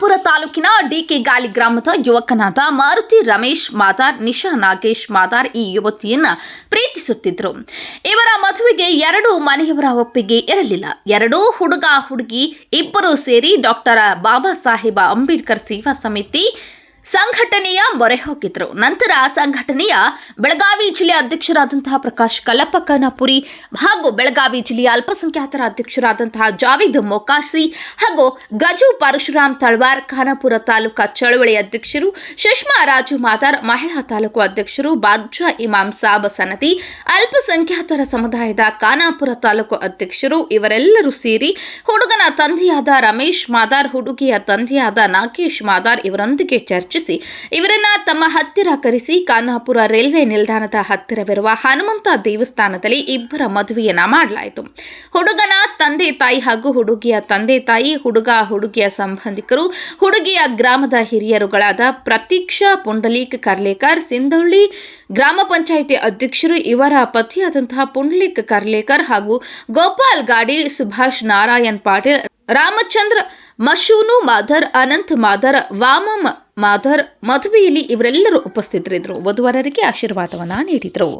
ಖಾನಾಪುರ ತಾಲೂಕಿನ ಡಿಕೆಗಾಲಿ ಗ್ರಾಮದ ಯುವಕನಾದ ಮಾರುತಿ ರಮೇಶ್ ಮಾದಾರ್, ನಿಶಾ ನಾಗೇಶ್ ಮಾದಾರ್ ಈ ಯುವತಿಯನ್ನ ಪ್ರೀತಿಸುತ್ತಿದ್ದರು. ಇವರ ಮದುವೆಗೆ ಎರಡೂ ಮನೆಯವರ ಒಪ್ಪಿಗೆ ಇರಲಿಲ್ಲ. ಎರಡೂ ಹುಡುಗ ಹುಡುಗಿ ಇಬ್ಬರೂ ಸೇರಿ ಡಾಕ್ಟರ್ ಬಾಬಾ ಸಾಹೇಬ ಅಂಬೇಡ್ಕರ್ ಸೇವಾ ಸಮಿತಿ ಸಂಘಟನೆಯ ಮೊರೆ ಹೋಗಿದ್ರು. ನಂತರ ಸಂಘಟನೆಯ ಬೆಳಗಾವಿ ಜಿಲ್ಲೆಯ ಅಧ್ಯಕ್ಷರಾದಂತಹ ಪ್ರಕಾಶ್ ಕಲ್ಲಪ್ಪ ಖಾನಾಪುರಿ ಹಾಗೂ ಬೆಳಗಾವಿ ಜಿಲ್ಲೆಯ ಅಲ್ಪಸಂಖ್ಯಾತರ ಅಧ್ಯಕ್ಷರಾದಂತಹ ಜಾವೇದ್ ಮೊಕಾಸಿ ಹಾಗೂ ಗಜು ಪರಶುರಾಮ್ ತಳವಾರ್, ಖಾನಾಪುರ ತಾಲೂಕಾ ಚಳವಳಿ ಅಧ್ಯಕ್ಷರು ಸುಷ್ಮಾ ರಾಜು ಮಾದಾರ್, ಮಹಿಳಾ ತಾಲೂಕು ಅಧ್ಯಕ್ಷರು ಬಾದ್ಶಾ ಇಮಾಮ್ ಸಾಬ್ ಸನದಿ, ಅಲ್ಪಸಂಖ್ಯಾತರ ಸಮುದಾಯದ ಖಾನಾಪುರ ತಾಲೂಕು ಅಧ್ಯಕ್ಷರು ಇವರೆಲ್ಲರೂ ಸೇರಿ ಹುಡುಗನ ತಂದೆಯಾದ ರಮೇಶ್ ಮಾದಾರ್, ಹುಡುಗಿಯ ತಂದೆಯಾದ ನಾಗೇಶ್ ಮಾದಾರ್ ಇವರೊಂದಿಗೆ ಚರ್ಚಿಸಿ ಇವರನ್ನ ತಮ್ಮ ಹತ್ತಿರ ಕರೆಸಿ ಖಾನಾಪುರ ರೈಲ್ವೆ ನಿಲ್ದಾಣದ ಹತ್ತಿರವಿರುವ ಹನುಮಂತ ದೇವಸ್ಥಾನದಲ್ಲಿ ಇಬ್ಬರ ಮದುವೆಯನ್ನ ಮಾಡಲಾಯಿತು. ಹುಡುಗನ ತಂದೆ ತಾಯಿ ಹಾಗೂ ಹುಡುಗಿಯ ತಂದೆ ತಾಯಿ, ಹುಡುಗಿಯ ಸಂಬಂಧಿಕರು, ಹುಡುಗಿಯ ಗ್ರಾಮದ ಹಿರಿಯರುಗಳಾದ ಪ್ರತೀಕ್ಷಾ ಪುಂಡಲೀಕ್ ಕರ್ಲೇಕರ್, ಸಿಂಧುಳ್ಳಿ ಗ್ರಾಮ ಪಂಚಾಯಿತಿ ಅಧ್ಯಕ್ಷರು, ಇವರ ಪತಿಯಾದಂತಹ ಪುಂಡಲೀಕ್ ಕರ್ಲೇಕರ್ ಹಾಗೂ ಗೋಪಾಲ್ ಗಾಡಿ, ಸುಭಾಷ್ ನಾರಾಯಣ್ ಪಾಟೀಲ್, ರಾಮಚಂದ್ರ ಮಶೂನು ಮಾದರ್, ಅನಂತ್ ಮಾದರ್, ವಾಮಂ ಮಾದರ್ ಮದುವೆಯಲ್ಲಿ ಇವರೆಲ್ಲರೂ ಉಪಸ್ಥಿತರಿದ್ದರು. ವಧುವರರಿಗೆ ಆಶೀರ್ವಾದವನ್ನ ನೀಡಿದರು.